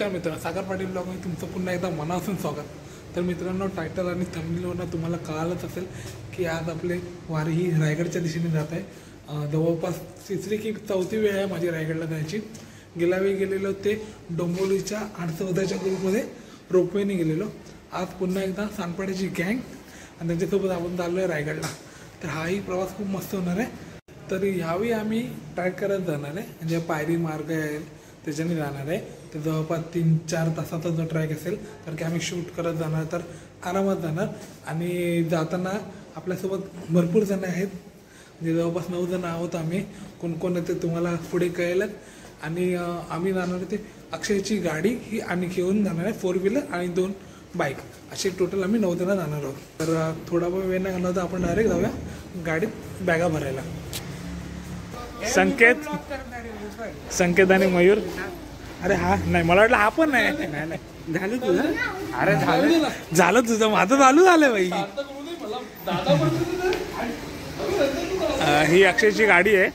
नमस्कार मित्रांनो, सागर पाटील ब्लॉगमध्ये तुमचं पुन्हा एकदा मनापासून स्वागत. तर मित्रांनो, टायटल आणि थंबनेलवरून तुम्हाला कळालंच असेल की आज आपले वारी ही रायगडच्या दिशेने जात आहे. जवळपास तिसरी की चौथी वेळ आहे माझी रायगडला जायची. गेल्या वेळी गेलेलो ते डोंबिवलीच्या 814च्या ग्रुपमध्ये रोपवेने गेलेलो. आज पुन्हा एकदा सांडपाड्याची गँग आणि त्यांच्यासोबत आपण चाललो आहे रायगडला. तर हाही प्रवास खूप मस्त होणार आहे. तर यावेळी आम्ही ट्रॅक करत जाणार आहे, म्हणजे पायरी मार्ग आहे त्याच्याने जाणार आहे. तर जवळपास 3-4 तासाचा जो ट्रॅक असेल तर की आम्ही शूट करत जाणार, तर आरामात जाणार. आणि जाताना आपल्यासोबत भरपूर जण आहेत, म्हणजे जवळपास 9 जण आहोत आम्ही. कोण कोण येते तुम्हाला पुढे कळेलच. आणि आम्ही जाणार आहे ते अक्षयची गाडी ही आणि घेऊन जाणार आहे 4 व्हीलर आणि 2 बाईक, असे टोटल आम्ही 9 जण जाणार आहोत. तर थोडा वेळ नाही घालवता आपण डायरेक्ट जाऊया गाडीत बॅगा भरायला. संकेत आणि मयूर. अरे हा नाही, मला वाटलं हा पण नाही. झालं तुझं? अरे झालं तुझं, माझं चालू झालं बाई. ही अक्षयची गाडी आहे.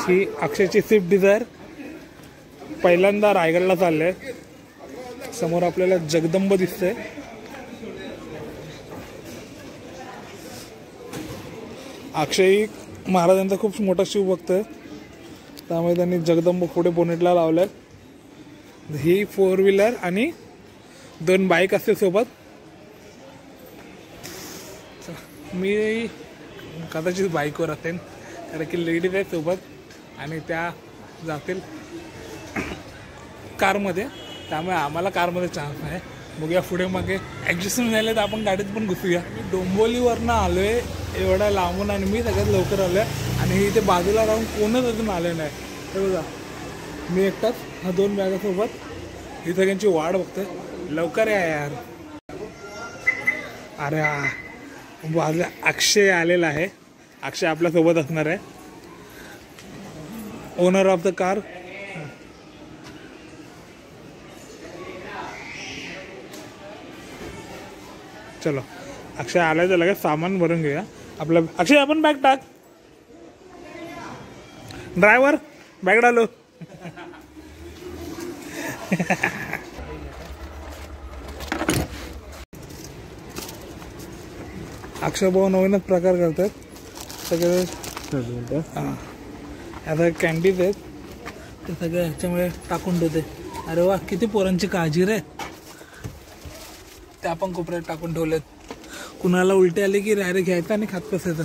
ही अक्षयची स्विफ्ट डिझायर. पहिल्यांदा रायगडला चाललंय. समोर आपल्याला जगदंब दिसतंय. अक्षय महाराजांचा खूप मोठा शिवभक्त आहे, त्यामुळे त्यांनी जगदंब पुढे बोनेटला लावलाय. ही 4 व्हीलर आणि 2 बाईक असते सोबत. मी कदाचित बाईकवर असेल, कारण की लेडीज आहेत सोबत आणि त्या जातील कारमध्ये, त्यामुळे आम्हाला कारमध्ये चान्स नाही. बघूया पुढे मागे ॲडजस्टमेंट झाले तर आपण गाडीत पण घुसूया. मी डोंबिवलीवरनं आलो आहे एवढा लांबून, आणि मी सगळ्यात लवकर आलो आहे. आणि इथे बाजूला राहून कोणच अजून आलं नाही. हे बघा, मी एकटाच हा 2 बॅगासोबत ही सगळ्यांची वाट बघतोय. लवकर या यार. अरे बाजूला अक्षय आलेला आहे. अक्षय आपल्यासोबत असणार आहे, ओनर ऑफ द कार. चलो, अक्षय आलाय तर लगेच सामान भरून घेऊया आपलं. अक्षय आपण बॅग टाक. ड्रायव्हर बॅग डालो. अक्षय भाऊ नवीनच प्रकार करतात सगळे. आता कॅन्डीज आहेत ते सगळे ह्याच्यामुळे टाकून ठेवते. अरे वा, किती पोरांची काळजी रे. ते आपण कोपऱ्यात टाकून ठेवलेत. कुणाला उलटे आले की डायरेक्ट घ्यायचं आणि खात बसायचं.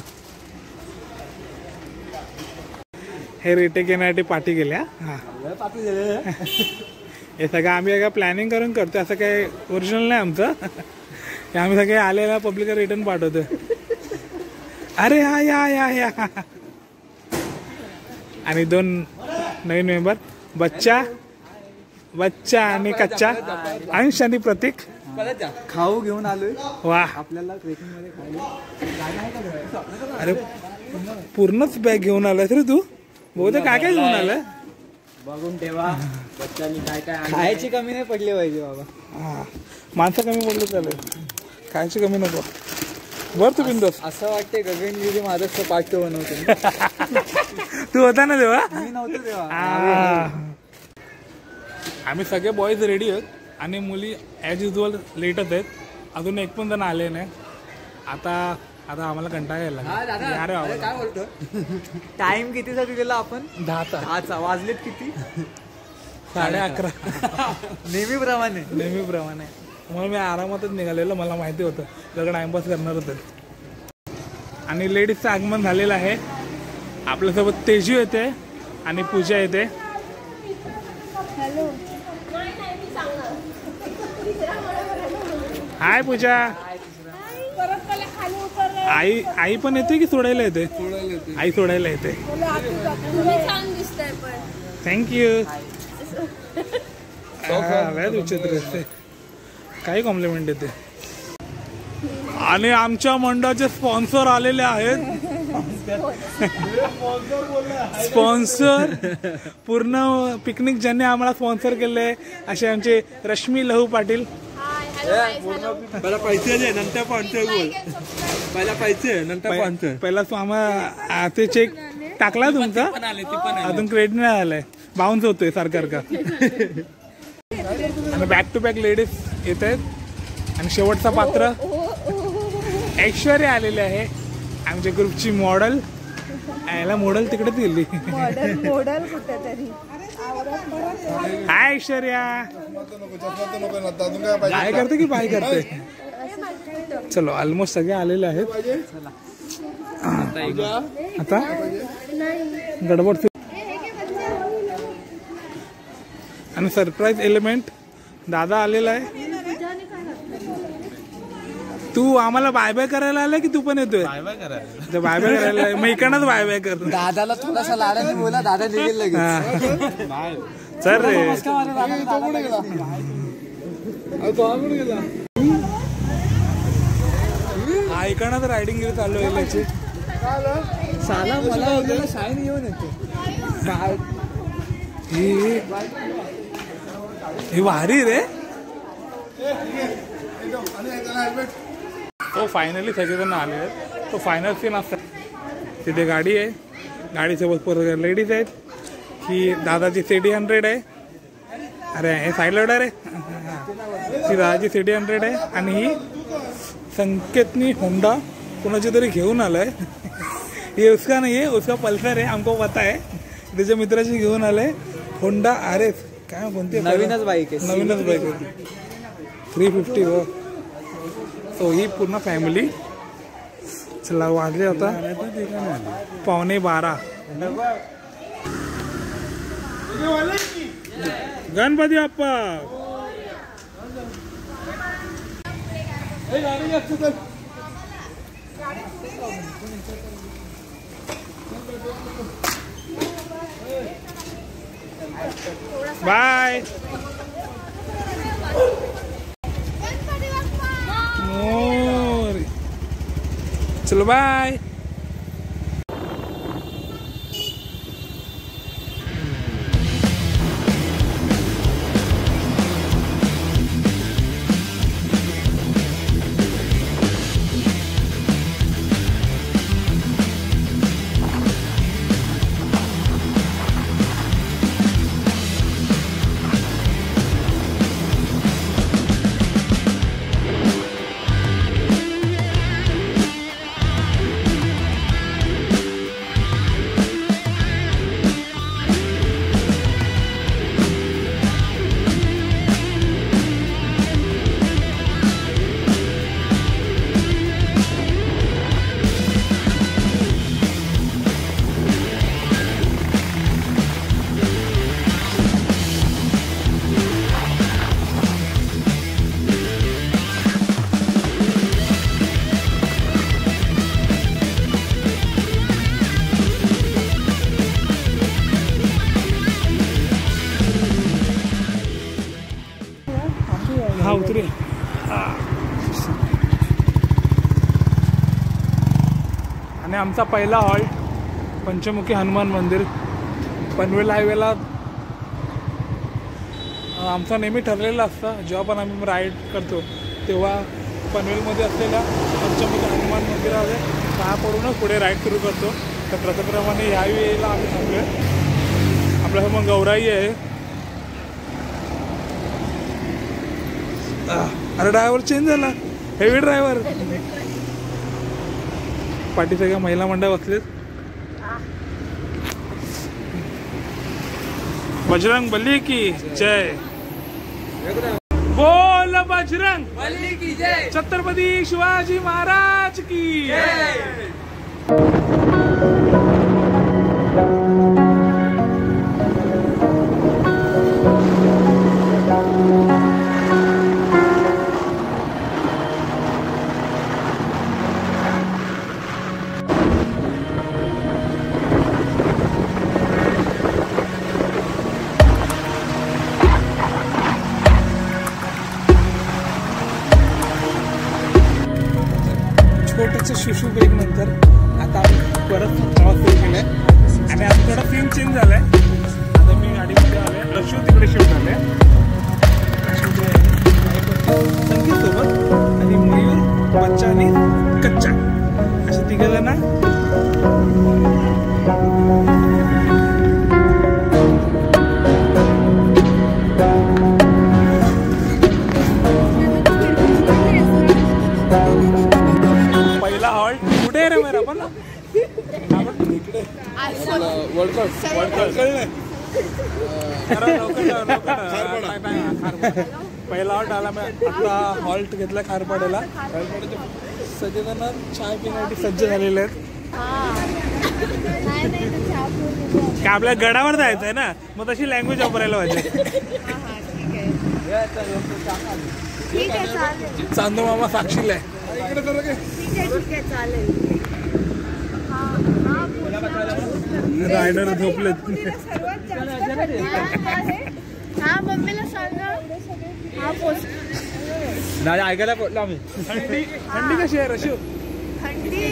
हे रिटेक येण्यासाठी पार्टी केल्या. हा हे सगळं आम्ही एका प्लॅनिंग करून करतो, असं काही ओरिजिनल नाही आमचं. हे आम्ही सगळे आलेला पब्लिकला रिटर्न पाठवतो. अरे हा या या या. आणि 2 नवीन मेंबर, बच्चा आणि कच्चा, अंश आणि प्रतीक. खाऊ घेऊन आलोय. वा, आपल्याला ट्रेकिंग मध्ये खायला. अरे पूर्णच बॅग घेऊन आलाय रे तू. बहुतेक काय काय घेऊन आलाय बघून ठेवा. बच्चांनी काय काय खायची कमी नाही पडली पाहिजे बाबा. हा, माणसं कमी पडले चालेल, खायची कमी नको. बर तू बिंदोस. असं वाटते गगनगिरी महाराष्ट्र पाठ बनवतो. तू होता ना तेव्हा? मी नव्हतो तेव्हा. आम्ही सगळे बॉईज रेडी आहेत आणि मुली ॲज युजल लेटच आहेत. अजून एक पण जण आले नाही. आता आम्हाला कंटाळा यायला लागला. काय बोलतो? टाइम कितीसाठी दिला आपण? 10 वाजलेत किती? 11:30. नेहमीप्रमाणे. म्हणून मी आरामातच निघालेलो. मला माहिती होतं सगळं टाइमपास करणार होतं. आणि लेडीजचं आगमन झालेलं आहे. आपल्यासोबत तेजू येते आणि पूजा येते. हाय पूजा. आई पण येते की सोडायला येते? आई सोडायला येते. थँक्यू. विचित्र असते, काही कॉम्प्लिमेंट येते. आणि आमच्या मंडळाचे स्पॉन्सर आलेले आहेत. स्पॉन्सर पूर्ण पिकनिक ज्यांनी आम्हाला स्पॉन्सर केले असे आमचे रश्मी लहू पाटील. पहिला पैसे नंतर स्पॉन्सर बोल. पहिला पैसे नंतर स्पॉन्सर. पहिला आम्हाला ते चेक टाकला तुमचा अजून क्रेडिट नाही आलाय बाउन्स होतोय सारखा आणि बॅक टू बॅक लेडीज येत आहेत आणि शेवटचा पात्र ऐश्वर्या आलेले आहे आमच्या ग्रुपची मॉडेल याला मॉडेल तिकडेच गेली मॉडेल कुठेतरी हाय ऐश्वर्या काय करते की बाय करते चलो ऑलमोस्ट सगळे आलेले आहेत आता गडबड आणि सरप्राईज एलिमेंट दादा आलेला आहे तू आम्हाला बाय बाय करायला आलाय की तू पण येतोय बाय बाय करायला मग इकडनंच बाय बाय कर दादाला थोडासा लाडाने बोला दादा निघेल लगेच चल रे हा इकडनं रायडिंग घेऊन चालू आहे साला मला शाईन घेऊन येतो ही भारी रे तो फायनली सगळेजण आले आहेत तो फायनल सीन असतात तिथे गाडी आहे गाडीसोबत परत लेडीज आहेत ही दादाची CD100 आहे अरे हे साईडलोडर आहे ती दादाची CD100 आहे आणि ही संकेतनी होंडा कुणाची तरी घेऊन आलाय ये उसका नहीं है उसका पल्सर है हमको पता है त्याच्या मित्राची घेऊन आलाय होंडा RS काय कोणती नवीनच बाईक आहे नवीनच बाईक होती 350 हो सो ही पूर्ण फॅमिली चला वाजले आता 11:15 गणपती बाप्पा बाय मोर चलो बाय हा उतरे आणि आमचा पहिला हॉल्ट पंचमुखी हनुमान मंदिर पनवेल हायवेला आमचा नेहमी ठरलेला असतं जेव्हा पण आम्ही राईड करतो तेव्हा पनवेलमध्ये असलेल्या पंचमुखी हनुमान मंदिरामध्ये सहा पडूनच पुढे राईड सुरू करतो तर प्रथमप्रमाणे ह्या वेळेला आम्ही थांबलो आपल्यासमोर गौराई आहे अरे ड्रायव्हर चेंज झाला हेवी ड्रायव्हर पाठी सगळ्या महिला मंडळ बसलेत बजरंग बली की जय बोल बजरंग बली की जय छत्रपती शिवाजी महाराज की जय छोटंसं शिशू ब्रेक नंतर आता आम्ही परत प्रवास सुरू केला आहे आणि आता थोडा सीन चेंज झाला आहे आता मी गाडीमध्ये आलो आहे रशू तिकडे शिफ्ट झाले संगीतसोबत आणि मयूर बच्चा आणि कच्चा असे तिघे जण इकडे वर्ल्ड कप पहिला हॉल्ट आला मी आता हॉल्ट घेतला खारपाड्याला सगळेजण चाय पिण्यासाठी सज्ज झालेले आहेत का आपल्या गडावर जायचंय ना मग तशी लँग्वेज वापरायला पाहिजे चांदू मामा साक्षीला आहे रायडर झोपलेत हा मम्मीला सांगा हा पोस्ट दादा ऐकायला पोचलो आम्ही थंडी कशी आहे रशू थंडी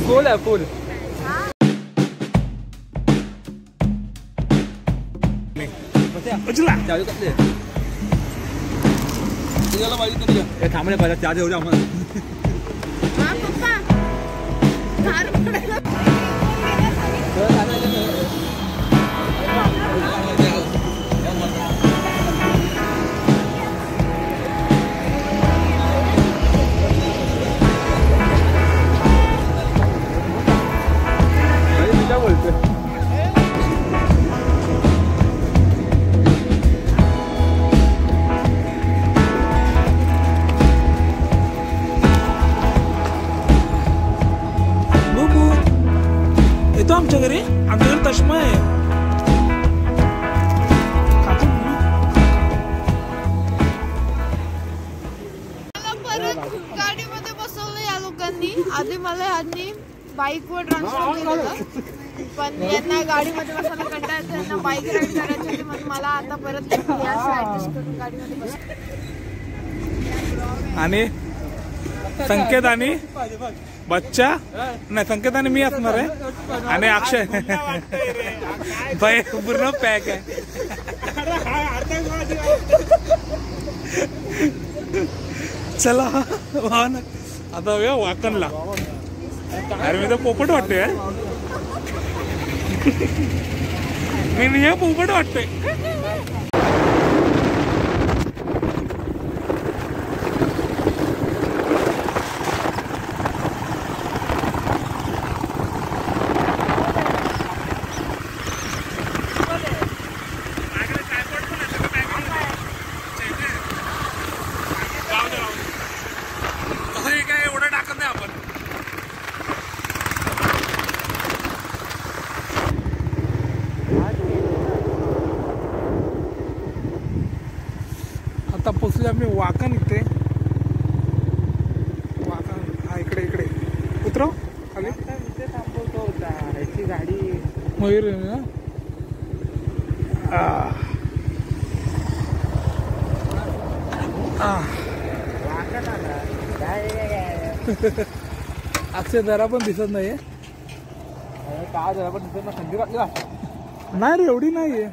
फुल आहे फुल उचला चालू कसले थांबले पाहिजे त्या देऊ आम्हाला हा पप्पा कार पडायला येतो आमच्या घरी चष्मा आहे परत गाडीमध्ये बसवलं या लोकांनी आधी मला ह्यांनी बाईकवर ट्रान्सफर केलं पण यांना गाडीमध्ये बसायला कंटाळा येतो यांना बाईक राईड करायची होती म्हणून मला आता परत ऍडजस्ट करून गाडीमध्ये बसवलं आणि संकेत आणि बच्चा नाही संकेत आणि मी असणार आहे आणि अक्षय बाई पूर्ण पॅक आहे चला आता वेळ वाकणला अरे मी तर पोपट वाटतोय मी पोपट वाटतोय आता पोचले आम्ही वाकण इथे वाकण हा इकडे इकडे उतरव खाली थांबवतो होता ह्याची गाडी मयूर ना अक्षय जरा पण दिसत नाहीये काय जरा पण दिसत ना थंडी वाटली नाही रे एवढी नाहीये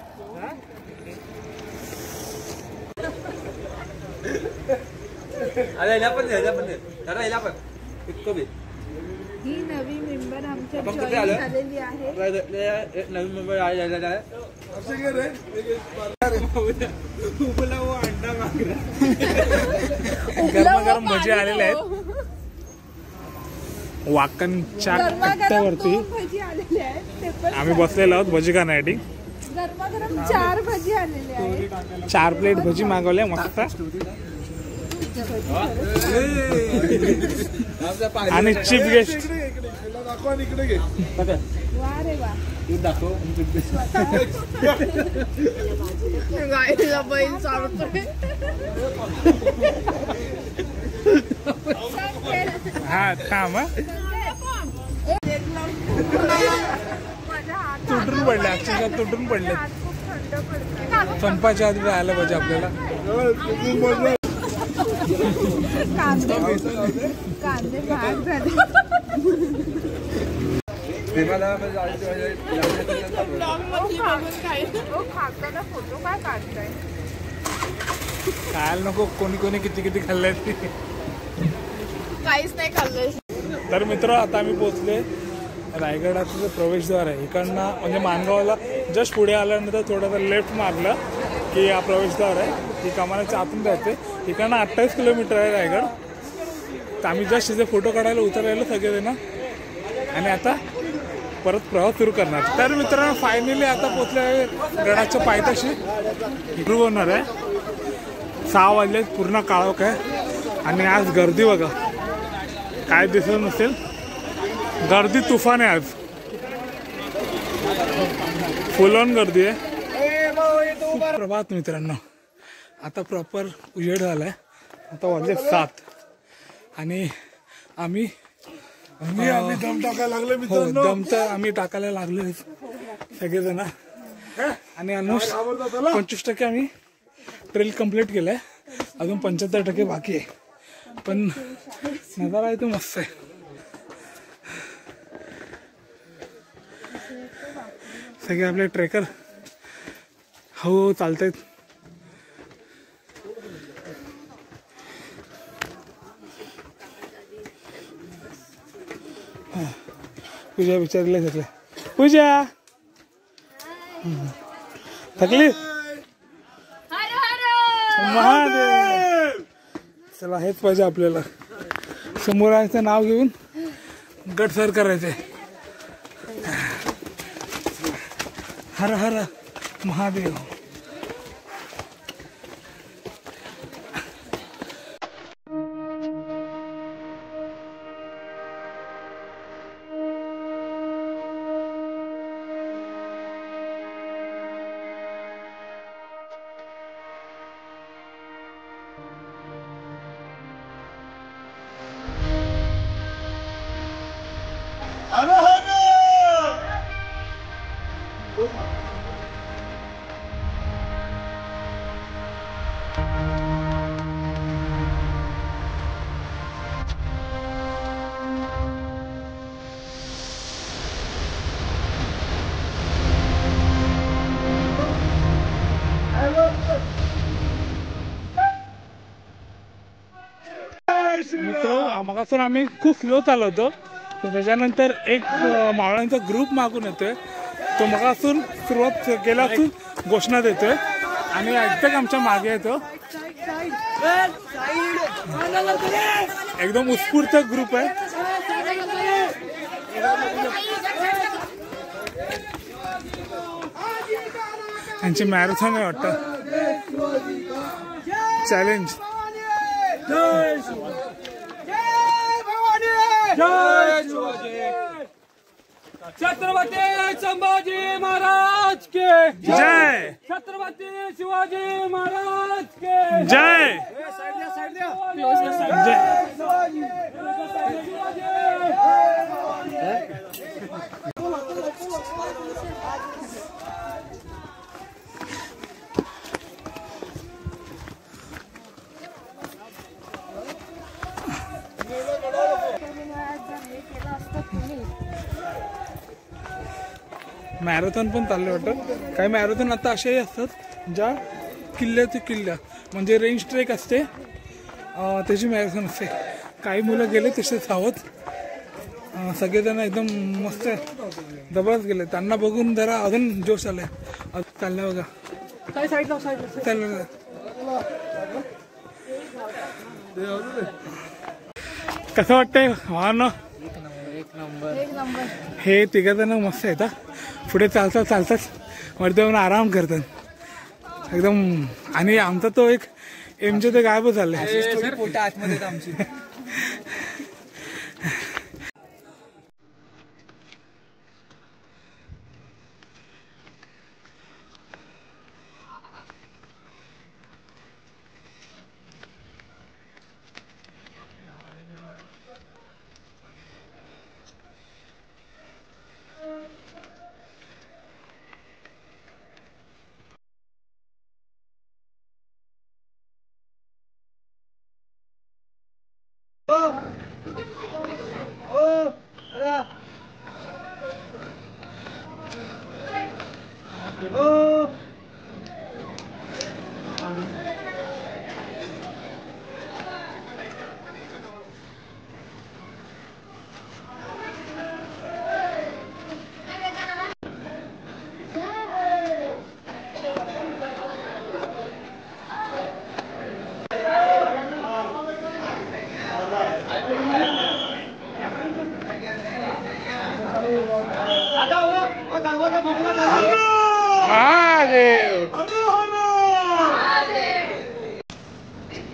अरे याला पण दादा याला पण इतकं बी ही नवी मेंबर आमच्या आपण कुठे जॉईन आलो? झालेली आहे नवीन मुंबई आलेला आहे गरमागरम भजी आलेले आहेत वाकणच्या कट्ट्यावरती भजी आलेले आहेत ते पण आम्ही बसलेलो आहोत भजी खाण्यासाठी गरमागरम 4 भजी आलेले आहेत 4 प्लेट भजी मागवल्या मस्त आणि चीफ गेस्ट वा रे वा दाखव गाईला बैल चालतोय हा थांब तुटून पडले अक्षरशः तुटून पडले संपाच्या आधी आलं पाहिजे आपल्याला कांदे भाग झाले फोटो काय काढताय खायला नको कोणी कोणी किती किती खाल्लंय काहीच नाही खाल्लंय तर मित्र आता आम्ही पोहोचले रायगडाचं जे प्रवेशद्वार आहे इकडनं म्हणजे माणगावला जस्ट पुढे आल्यानंतर थोडंसं लेफ्ट मारलं की हा प्रवेशद्वार आहे ही कमानाच्या आतून जाते इकडनं 28 किलोमीटर आहे रायगड तर आम्ही जस्ट तिथे फोटो काढायला उतरायला सगळेजण आणि आता परत प्रवास सुरू करणार. तर मित्रांनो फायनली आता पोचले आहे गडाच्या पायथ्याशी. इकडून होणार आहे 6 वाजले, पूर्ण काळोख आहे आणि आज गर्दी बघा काय दिसत नसेल, गर्दी तुफान आहे आज, फुल ऑन गर्दी आहे. प्रभात मित्रांनो, आता प्रॉपर उजेड झालाय, आता वाजले 7 आणि आम्ही दम टाकायला लागलो मित्रांनो. दम तर आम्ही टाकायला लागलो सगळेजण आणि ऑलमोस्ट 25% आम्ही ट्रेल कंप्लीट केलाय, अजून 75% बाकी आहे. पण नजारा आहे तो मस्त आहे. सगळे आपले ट्रेकर हो चालतायत. पूजा विचारले सगळे. पूजा थकली महादेव. चला हेच पाहिजे आपल्याला, समोराचं नाव घेऊन गट सर करायचंय. हर हर महादेव. मगासून आम्ही खूप स्लो चालवतो, त्याच्यानंतर एक मावळ्यांचा ग्रुप मागून येतोय, तो मगासून सुरुवात केल्यापासून घोषणा देतोय आणि एकदम आमच्या मागे येतो. एकदम उत्स्फूर्त ग्रुप आहे. त्यांची मॅरेथॉन आहे वाटतं, चॅलेंज. छत्रपती संभाजी महाराज के जय. छत्रपती शिवाजी महाराज के जय. मॅरेथॉन पण चालले वाटतं. काही मॅरेथॉन आता असेही असतात ज्या किल्ल्या ते किल्ल्या म्हणजे रेंज ट्रेक असते, त्याची मॅरेथॉन असते. काही मुलं गेले तसे सावध, सगळेजण एकदम मस्त जबरदस्त गेले. त्यांना बघून जरा अजून जोश आलाय. चाललं बघा चाललं. कसं वाटतंय वाहन? हे तिघजण मस्त आहेत. पुढे चालतात चालतात वरती जाऊन आराम करतात एकदम. आणि आमचा तो एक एमजे ते गायब झालाय. पोटा आतमध्ये आमची.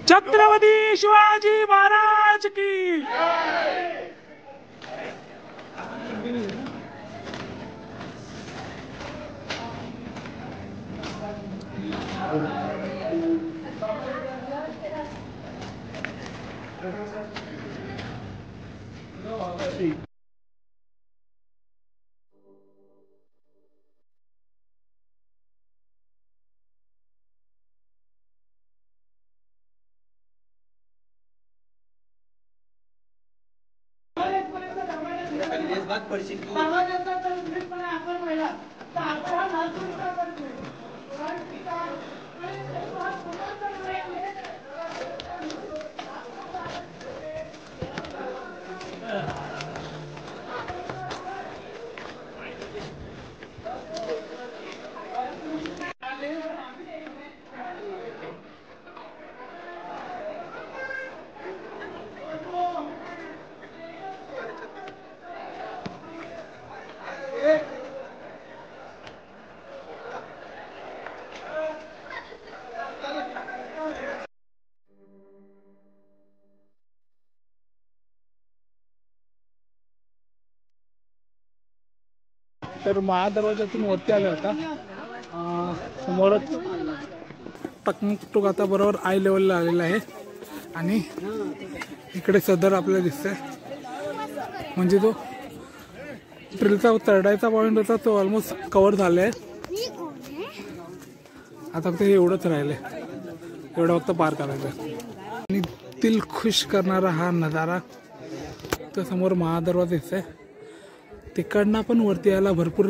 छत्रपती शिवाजी महाराज की तर महादरवाजातून वरती आले होता समोरच टकमकटूक आता बरोबर आय लेवलला आलेला आहे आणि इकडे सदर आपल्याला दिसतंय म्हणजे तो ट्रेलचा चढायचा पॉईंट होता तो ऑलमोस्ट कव्हर झालाय आता फक्त हे एवढंच राहिलंय एवढं फक्त पार करायचं आणि दिल खुश करणारा हा नजारा तर समोर महादरवाजा दिसतंय तिकडनं पण वरती यायला भरपूर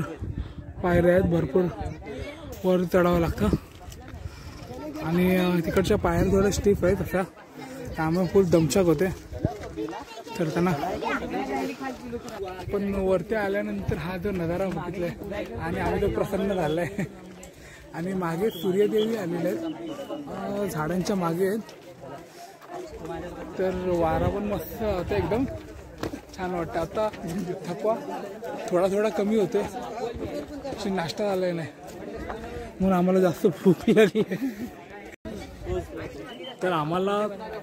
पायऱ्या आहेत भरपूर वर चढावं लागतं आणि तिकडच्या पायऱ्या थोड्या स्टीप आहेत तशा त्यामुळे फुल दमछाक होते चढताना पण वरती आल्यानंतर हा जो नजारा बघितलाय आणि आम्ही तो प्रसन्न झालाय आणि मागे सूर्यदेवी आलेले आहेत झाडांच्या मागे आहेत तर वारा पण मस्त होता एकदम छान वाटतं आता थकवा थोडा थोडा कमी होतोय अशी नाश्ता झालाय नाही म्हणून आम्हाला जास्त भूक लागली तर आम्हाला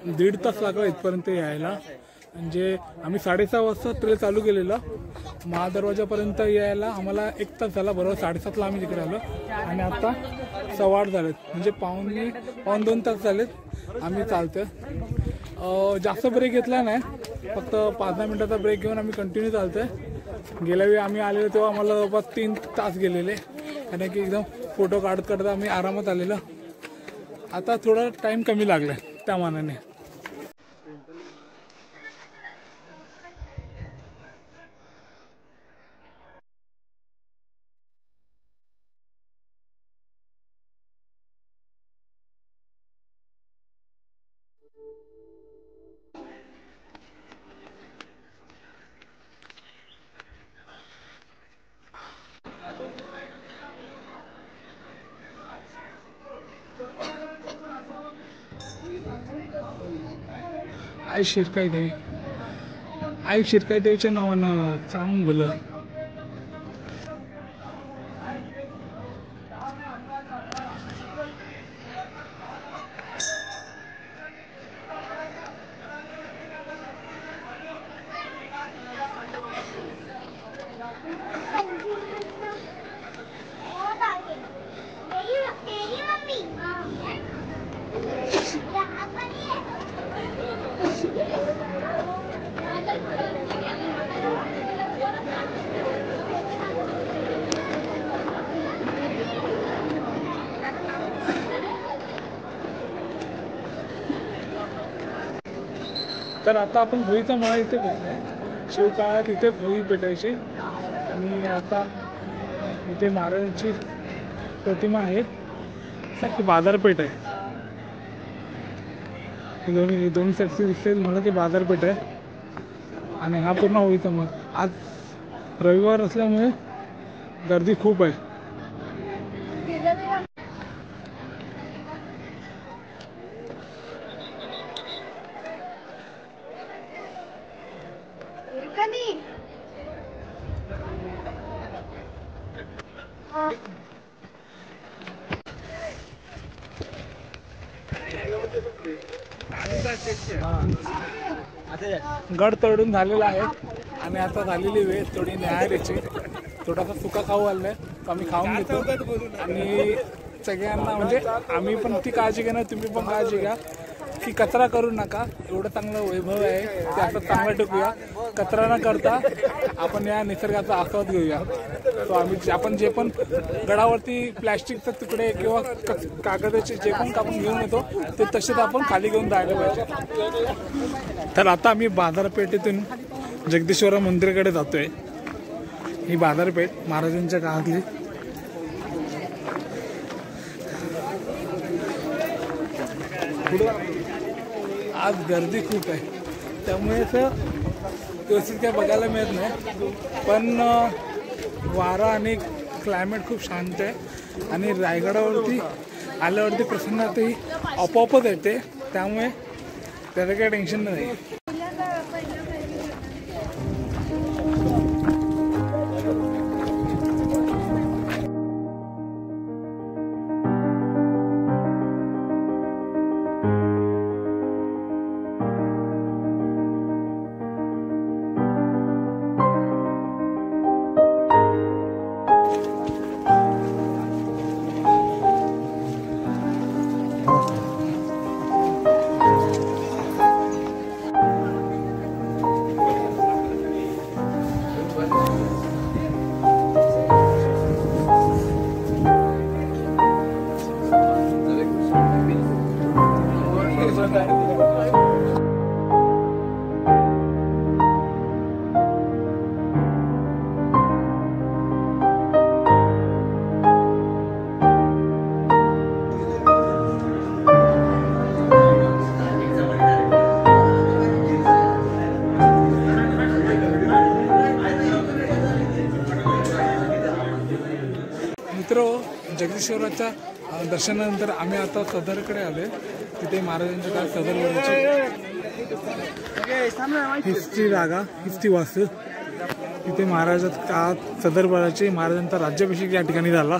1.5 तास लागला इथपर्यंत यायला म्हणजे आम्ही 6:30 वाजता ट्रेन चालू केलेलं महादरवाजापर्यंत यायला आम्हाला 1 तास झाला बरोबर 7:30ला आम्ही तिकडे आलो आणि आता 8:15 झालेत म्हणजे पाऊण 2 तास झालेत आम्ही चालतोय जास्त ब्रेक घेतला नाही फक्त 5-10 मिनिटाचा ब्रेक घेऊन आम्ही कंटिन्यू चालतोय गेल्या वेळी आम्ही आलेलो तेव्हा आम्हाला जवळपास 3 तास गेलेले कारण की एकदम फोटो काढत आम्ही आरामात आलेलो आता थोडा टाइम कमी लागला त्या मानाने आई शिरकाई देवीच्या नावानं चांगलं तर आता आपण भोईचा मळा इथे भेटलाय शिवकाळात इथे भोई भेटायची आणि आता इथे महाराजांची प्रतिमा आहे की बाजारपेठ आहे दोन्ही साईडची दिसते मला की बाजारपेठ आहे आणि हा पूर्ण होईचा मग आज रविवार असल्यामुळे गर्दी खूप आहे गड तोडून झालेला आहे आणि आता झालेली वेळ थोडी न्यायाची. थोडासा सुका खाऊ आलाय तर आम्ही खाऊन घेतो आणि सगळ्यांना म्हणजे आम्ही पण ती काळजी घेणार, तुम्ही पण काळजी घ्या की कचरा करू नका. एवढं चांगलं वैभव आहे ते असं चांगलं ठेवूया. कचरा न करता आपण या निसर्गाचा आस्वाद घेऊया. तो आपण जे पण गडावरती प्लॅस्टिकचे तुकडे किंवा कागदाचे जे पण आपण घेऊन येतो ते तसेच आपण खाली घेऊन जायला पाहिजे. तर आता आम्ही बाजारपेठेतून जगदीश्वर मंदिराकडे जातोय. ही बाजारपेठ महाराजांच्या काळातली. आज गर्दी खूप आहे त्यामुळे असं व्यवस्थित काय बघायला मिळत नाही, पण वारा आणि क्लायमेट खूप शांत आहे आणि रायगडावरती आल्यावरती प्रसन्नताही आपोआपच येते, त्यामुळे त्याचं काही टेन्शन नाही. जगदीश्वराच्या दर्शनानंतर आम्ही आता सदरकडे आलोय. तिथे महाराजांच्या काळात सदरवराची हिस्ट्री जागा, हिस्ट्री वास्तू. तिथे महाराजांच्या काळात सदरवराची महाराजांचा राज्याभिषेक या ठिकाणी झाला.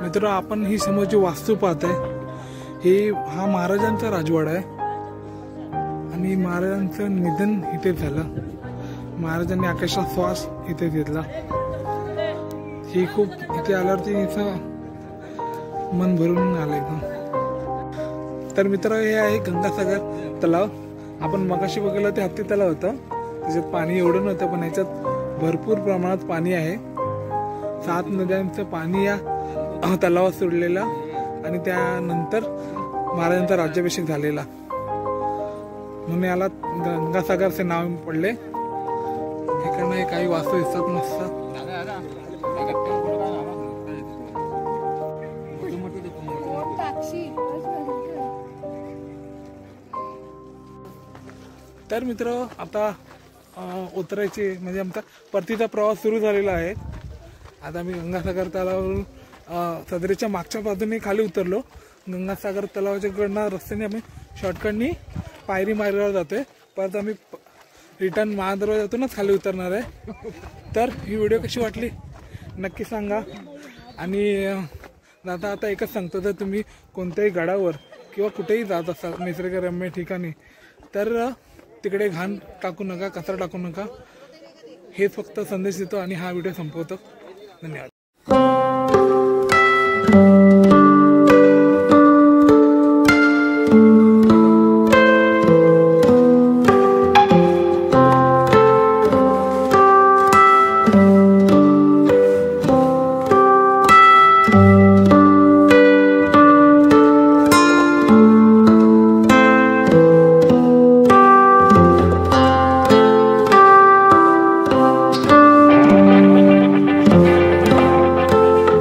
मित्र, आपण ही समोरची वास्तू पाहताय, हा महाराजांचा राजवाडा आहे आणि महाराजांचं निधन इथे झालं. महाराजांनी आकाशात श्वास इथे घेतला. ही खूप इथे आल्यावरती मन भरून आलं एकदम. तर मित्र, हे आहे गंगासागर तलाव. आपण मगाशी बघितलं ते हत्ती तलाव होतं, त्याच्यात पाणी एवढं नव्हतं, पण याच्यात भरपूर प्रमाणात पाणी आहे. 7 नद्यांचं पाणी या तलावात सोडलेला आणि त्यानंतर महाराजांचा राज्याभिषेक झालेला, म्हणून याला गंगासागरचे नाव पडले. इकडनं काही वास्तू दिसतात मस्त. तर मित्र, आता उतरायचे म्हणजे आमचा परतीचा प्रवास सुरू झालेला आहे. आता आम्ही गंगासागर तलावावरून सदरेच्या मागच्या बाजूने खाली उतरलो. गंगासागर तलावाच्या कडनं रस्त्याने आम्ही शॉर्टकटनी पायरी मार्गावर जातोय. परत आम्ही रिटर्न महादरवाजातूनच खाली उतरणार आहे. तर ही व्हिडिओ कशी वाटली नक्की सांगा. आणि आता एकच सांगतो, जर तुम्ही कोणत्याही गडावर किंवा कुठेही जात असाल निसर्गरम्य ठिकाणी, तर तिकडे घाण टाकू नका, कचरा टाकू नका. हेच फक्त संदेश देतो आणि हा व्हिडिओ संपवतो. धन्यवाद.